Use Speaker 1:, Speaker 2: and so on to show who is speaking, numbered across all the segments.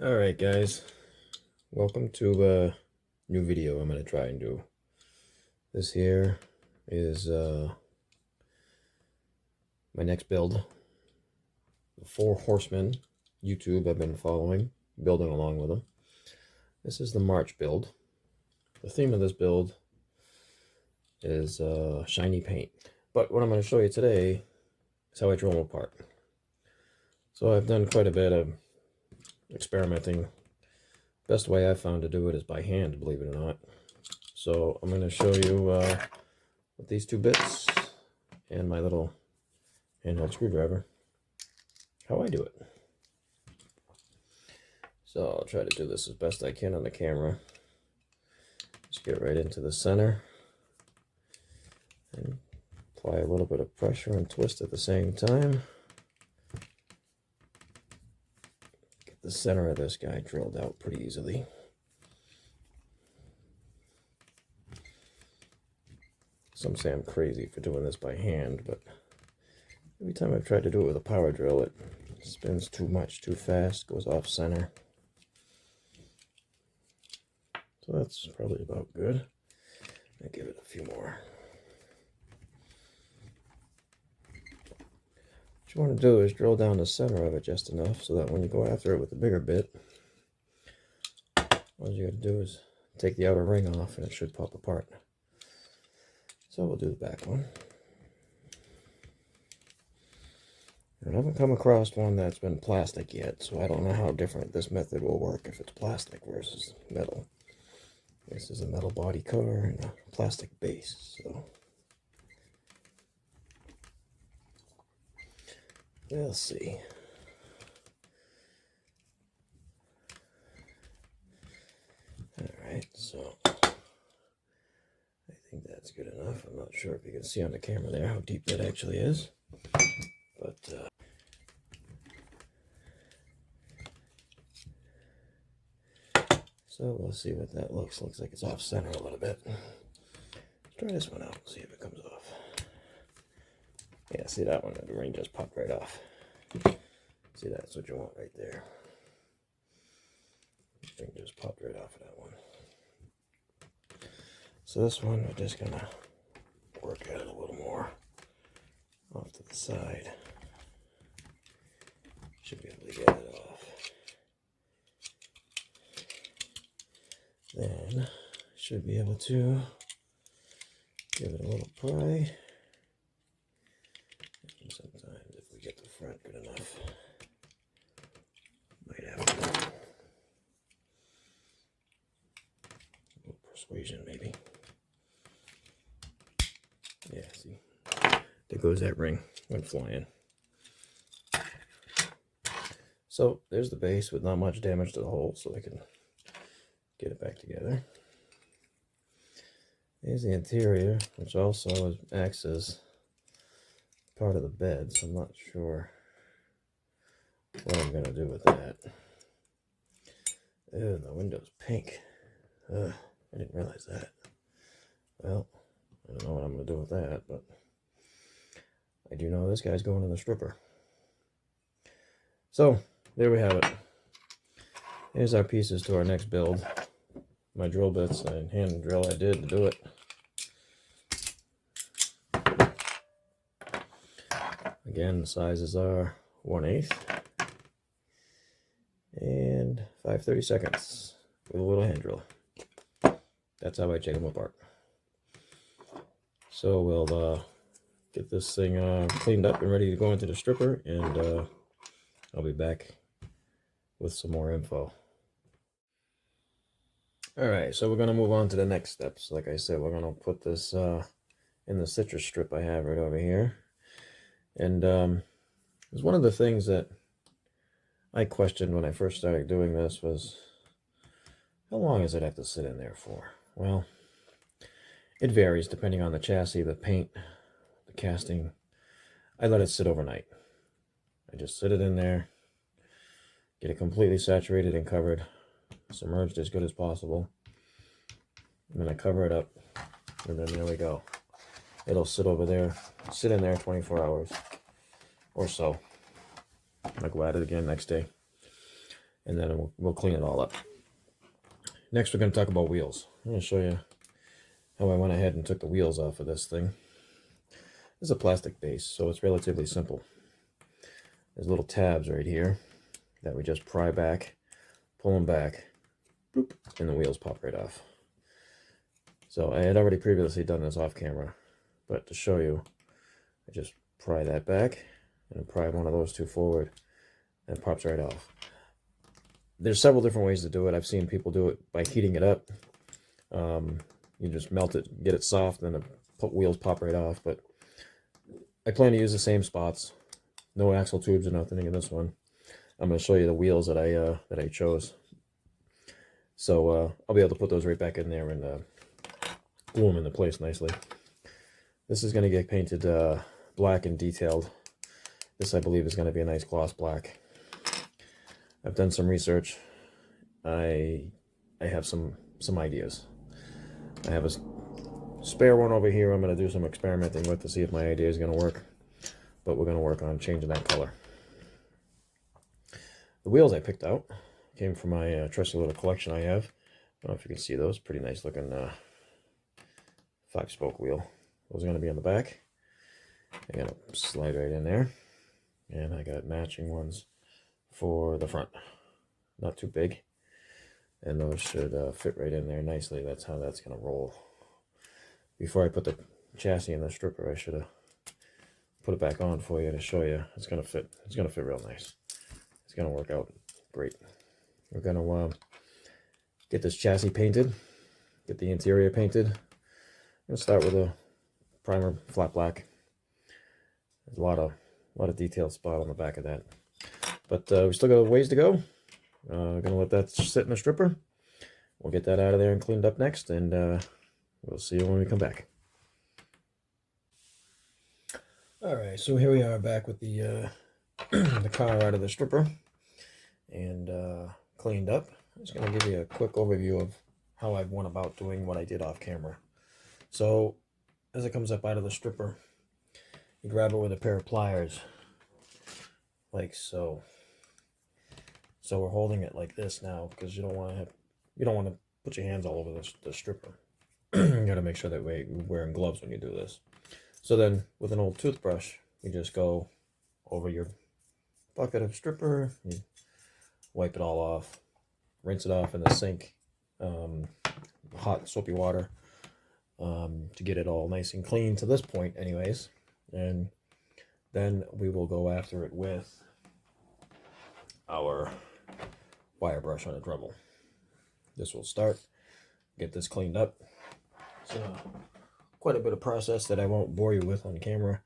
Speaker 1: Alright guys, welcome to a new video I'm going to try and do. This here is my next build. The 4 Horsemen YouTube I've been following, building along with them. This is the March build. The theme of this build is shiny paint. But what I'm going to show you today is how I drill them apart. So I've done quite a bit of experimenting. Best way I've found to do it is by hand, believe it or not. So I'm going to show you with these 2 bits and my little handheld screwdriver how I do it. So I'll try to do this as best I can on the camera. Just get right into the center and apply a little bit of pressure and twist at the same time. Get the center of this guy drilled out pretty easily. Some say I'm crazy for doing this by hand, but every time I've tried to do it with a power drill, it spins too much, too fast, goes off center. So that's probably about good. I'll give it a few more. What you want to do is drill down the center of it just enough so that when you go after it with the bigger bit, all you got to do is take the outer ring off and it should pop apart. So we'll do the back one. I haven't come across one that's been plastic yet, so I don't know how different this method will work if it's plastic versus metal. This is a metal body cover and a plastic base, so we'll see. Alright, so I think that's good enough. I'm not sure if you can see on the camera there how deep that actually is, but so we'll see what that looks. Looks like it's off center a little bit. Let's try this one out and see if it comes off. Yeah, see that one? The ring just popped right off. See, that's what you want right there. The ring just popped right off of that one. So this one, we're just gonna work at it a little more off to the side. Should be able to get it off. Then should be able to give it a little pry. And sometimes if we get the front good enough, might have to a little persuasion maybe. Yeah, see, there goes that ring, went flying. So there's the base with not much damage to the hole, so I can get it back together. Here's the interior, which also acts as part of the bed, so I'm not sure what I'm going to do with that. Ew, the window's pink. Ugh, I didn't realize that. Well, I don't know what I'm going to do with that, but I do know this guy's going in the stripper. So, there we have it. Here's our pieces to our next build. My drill bits and hand drill I did to do it. Again, the sizes are 1/8 and 5/32 with a little hand drill. That's how I take them apart. So we'll get this thing cleaned up and ready to go into the stripper, and I'll be back with some more info. Alright, so we're going to move on to the next steps. Like I said, we're going to put this in the citrus strip I have right over here. And it's one of the things that I questioned when I first started doing this was, how long does it have to sit in there for? Well, it varies depending on the chassis, the paint, the casting. I let it sit overnight. I just sit it in there, get it completely saturated and covered, submerged as good as possible, and then I cover it up, and then there we go. It'll sit over there, sit in there 24 hours or so. I'll go at it again next day. and then we'll clean it all up. Next, we're going to talk about wheels. I'm going to show you how I went ahead and took the wheels off of this thing. This is a plastic base, so it's relatively simple. There's little tabs right here that we just pry back, pull them back, boop, and the wheels pop right off. So I had already previously done this off camera, but to show you, I just pry that back and pry one of those two forward, and it pops right off. There's several different ways to do it. I've seen people do it by heating it up. You just melt it, get it soft, and then the wheels pop right off. But I plan to use the same spots. No axle tubes or nothing in this one. I'm going to show you the wheels that I chose. So I'll be able to put those right back in there and glue them into place nicely. This is going to get painted black and detailed. This, I believe, is going to be a nice gloss black. I've done some research. I have some ideas. I have a spare one over here I'm going to do some experimenting with to see if my idea is going to work. But we're going to work on changing that color. The wheels I picked out came from my trusty little collection I have. I don't know if you can see those. Pretty nice looking 5-spoke wheel. Those are going to be on the back. I got to slide right in there. And I got matching ones for the front. Not too big. And those should fit right in there nicely. That's how that's going to roll. Before I put the chassis in the stripper, I should have put it back on for you to show you. It's going to fit. It's going to fit real nice. It's going to work out great. We're going to get this chassis painted. Get the interior painted. I'm going to start with a primer flat black. There's a lot of detailed spot on the back of that. But we still got a ways to go. We're going to let that sit in the stripper. We'll get that out of there and cleaned up next, and we'll see you when we come back. Alright, so here we are back with the the car out of the stripper and cleaned up. I'm just going to give you a quick overview of how I went about doing what I did off camera. So, as it comes up out of the stripper, you grab it with a pair of pliers, like so. So we're holding it like this now because you don't want to put your hands all over the stripper. You got to make sure that you're wearing gloves when you do this. So then, with an old toothbrush, you just go over your bucket of stripper, you wipe it all off, rinse it off in the sink, hot soapy water, to get it all nice and clean to this point anyways. And then we will go after it with our wire brush on a Dremel. This will start, get this cleaned up. So quite a bit of process that I won't bore you with on camera.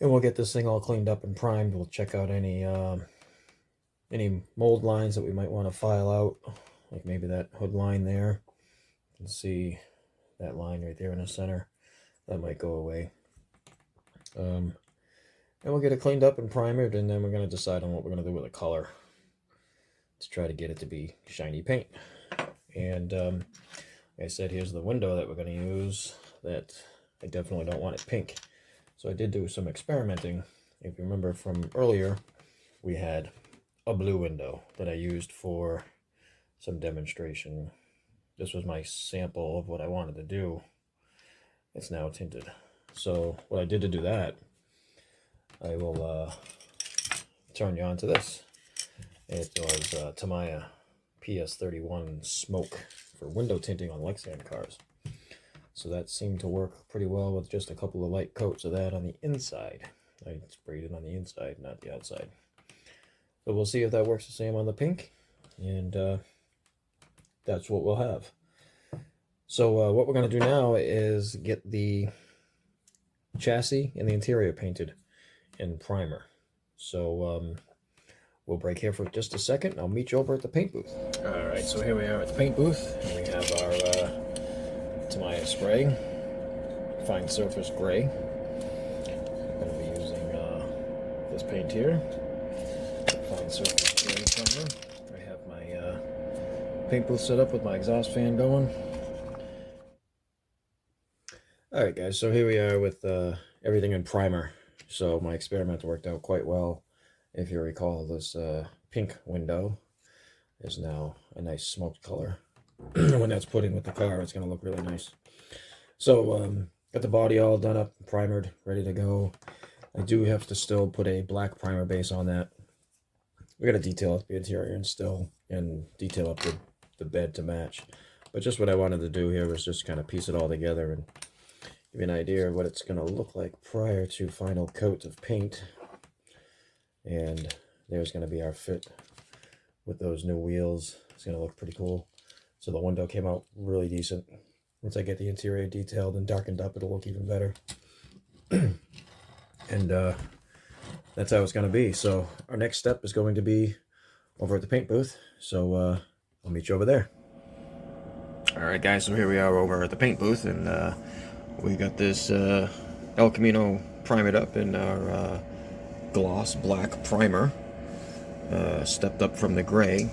Speaker 1: And we'll get this thing all cleaned up and primed. We'll check out any mold lines that we might want to file out, like maybe that hood line there. You can see that line right there in the center. That might go away. And we'll get it cleaned up and primed, and then we're going to decide on what we're going to do with the color to try to get it to be shiny paint. And like I said, here's the window that we're going to use. That I definitely don't want it pink. So I did do some experimenting. If you remember from earlier, we had a blue window that I used for some demonstration. This was my sample of what I wanted to do. It's now tinted. So what I did to do that, I will turn you on to this. It was Tamiya PS31 Smoke for window tinting on Lexan cars. So that seemed to work pretty well with just a couple of light coats of that on the inside. I sprayed it on the inside, not the outside. So we'll see if that works the same on the pink. And that's what we'll have. So what we're going to do now is get the chassis and the interior painted in primer. So we'll break here for just a second. I'll meet you over at the paint booth. All right, so here we are at the paint booth. And we have our Tamiya spray, fine surface gray. I'm going to be using this paint here, fine surface gray primer. I have my paint booth set up with my exhaust fan going. Alright guys, so here we are with everything in primer. So my experiment worked out quite well. If you recall this pink window, is now a nice smoked color. When that's put in with the car, it's going to look really nice. So, got the body all done up, primered, ready to go. I do have to still put a black primer base on that. We got to detail up the interior and detail up the bed to match. But just what I wanted to do here was just kind of piece it all together and give you an idea of what it's going to look like prior to final coat of paint. And there's going to be our fit with those new wheels. It's going to look pretty cool. So the window came out really decent. Once I get the interior detailed and darkened up, it'll look even better. And that's how it's going to be. So our next step is going to be over at the paint booth. So I'll meet you over there. Alright guys, so here we are over at the paint booth, and we got this El Camino primered up in our gloss black primer, stepped up from the gray.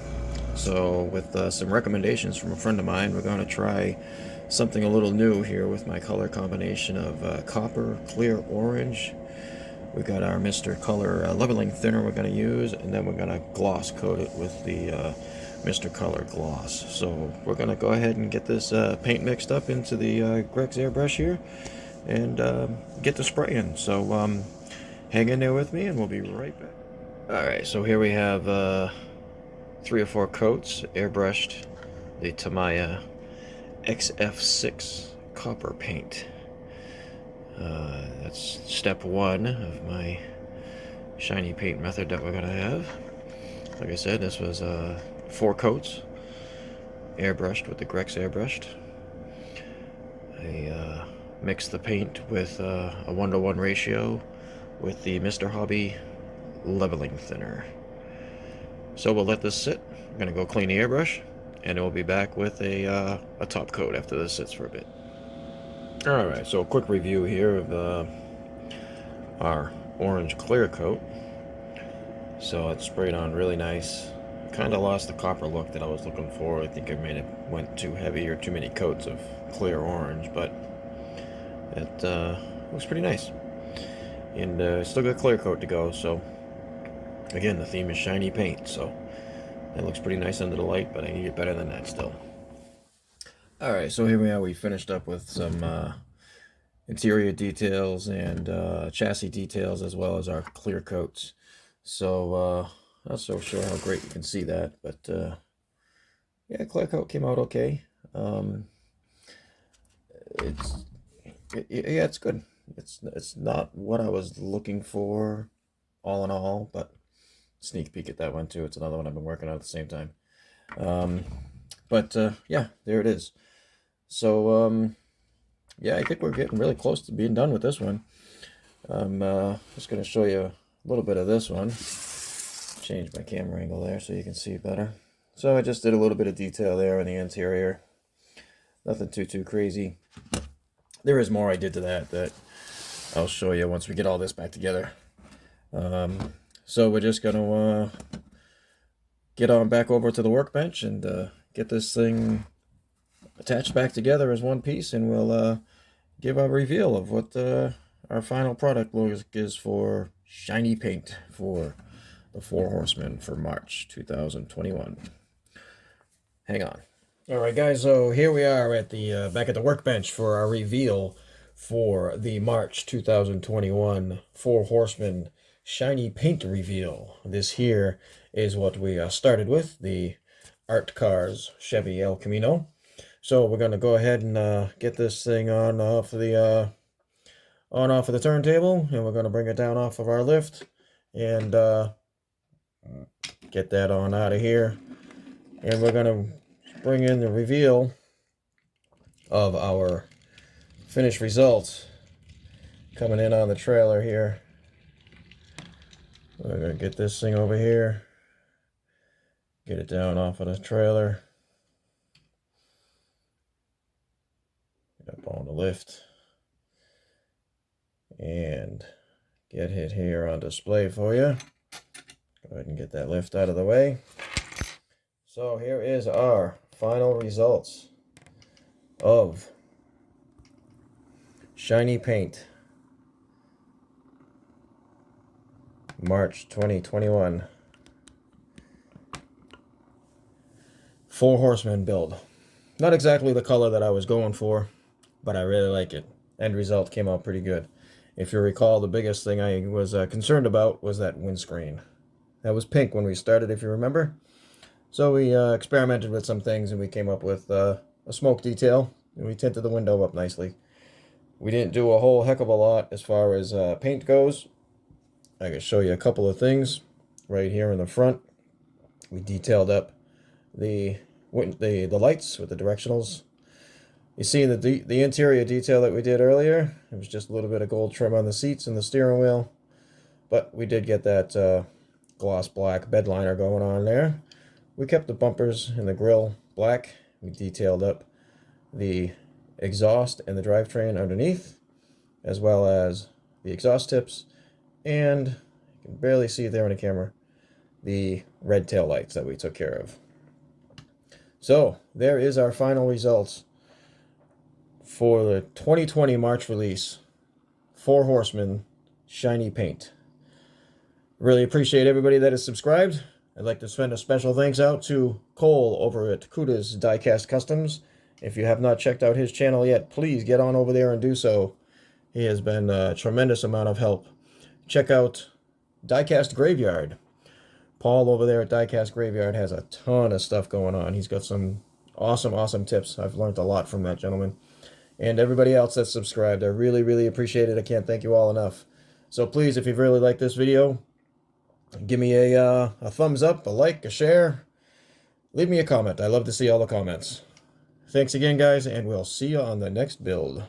Speaker 1: So with some recommendations from a friend of mine, we're going to try something a little new here with my color combination of copper, clear orange. We got our Mr. Color leveling thinner we're going to use, and then we're going to gloss coat it with the Mr. Color gloss. So we're going to go ahead and get this paint mixed up into the Grex airbrush here and get the spray in. So hang in there with me and we'll be right back. Alright, so here we have 3 or 4 coats airbrushed the Tamiya XF6 copper paint. That's step 1 of my shiny paint method that we're going to have. Like I said, this was 4 coats airbrushed with the Grex airbrushed. I mixed the paint with a 1:1 ratio with the Mr. Hobby leveling thinner. So we'll let this sit. I'm going to go clean the airbrush, and we'll be back with a top coat after this sits for a bit. Alright, so a quick review here of our orange clear coat. So it's sprayed on really nice. Kind of lost the copper look that I was looking for. I think I may have went too heavy or too many coats of clear orange, but it looks pretty nice. And still got clear coat to go, so again, the theme is shiny paint, so that looks pretty nice under the light, but I need it better than that still. Alright, so here we are. We finished up with some interior details and chassis details, as well as our clear coats. So not so sure how great you can see that, but yeah, clear coat came out okay. It's good. It's not what I was looking for, all in all, but sneak peek at that one too. It's another one I've been working on at the same time. But yeah, there it is. So yeah, I think we're getting really close to being done with this one. I'm just going to show you a little bit of this one. Change my camera angle there so you can see better. So I just did a little bit of detail there in the interior. Nothing too crazy. There is more I did to that I'll show you once we get all this back together. So we're just going to get on back over to the workbench and get this thing attached back together as one piece, and we'll give a reveal of what our final product look is for shiny paint for the 4 Horsemen for March 2021. Hang on. Alright guys, so here we are at the back at the workbench for our reveal for the March 2021 4 Horsemen shiny paint reveal. This here is what we started with, the Art Cars Chevy El Camino. So we're going to go ahead and get this thing on off of the turntable, and we're going to bring it down off of our lift and get that on out of here. And we're going to bring in the reveal of our finished results coming in on the trailer here. We're going to get this thing over here, get it down off of the trailer, get up on the lift, and get it here on display for you. Go ahead and get that lift out of the way. So here is our final results of shiny paint March 2021. Four Horsemen build. Not exactly the color that I was going for, but I really like it. End result came out pretty good. If you recall, the biggest thing I was concerned about was that windscreen. That was pink when we started, if you remember. So we experimented with some things, and we came up with a smoke detail, and we tinted the window up nicely. We didn't do a whole heck of a lot as far as paint goes. I can show you a couple of things right here in the front. We detailed up the lights with the directionals. You see the interior detail that we did earlier, it was just a little bit of gold trim on the seats and the steering wheel, but we did get that gloss black bed liner going on there. We kept the bumpers and the grille black. We detailed up the exhaust and the drivetrain underneath, as well as the exhaust tips, and you can barely see it there on the camera, the red tail lights that we took care of. So there is our final results for the 2020 March release. Four Horsemen shiny paint. Really appreciate everybody that is subscribed. I'd like to send a special thanks out to Cole over at Kuda's Diecast Customs. If you have not checked out his channel yet, please get on over there and do so. He has been a tremendous amount of help. Check out Diecast Graveyard. Paul over there at Diecast Graveyard has a ton of stuff going on. He's got some awesome tips. I've learned a lot from that gentleman. And everybody else that's subscribed, I really appreciate it. I can't thank you all enough. So please, if you've really liked this video, give me a thumbs up, a like, a share. Leave me a comment. I love to see all the comments. Thanks again, guys, and we'll see you on the next build.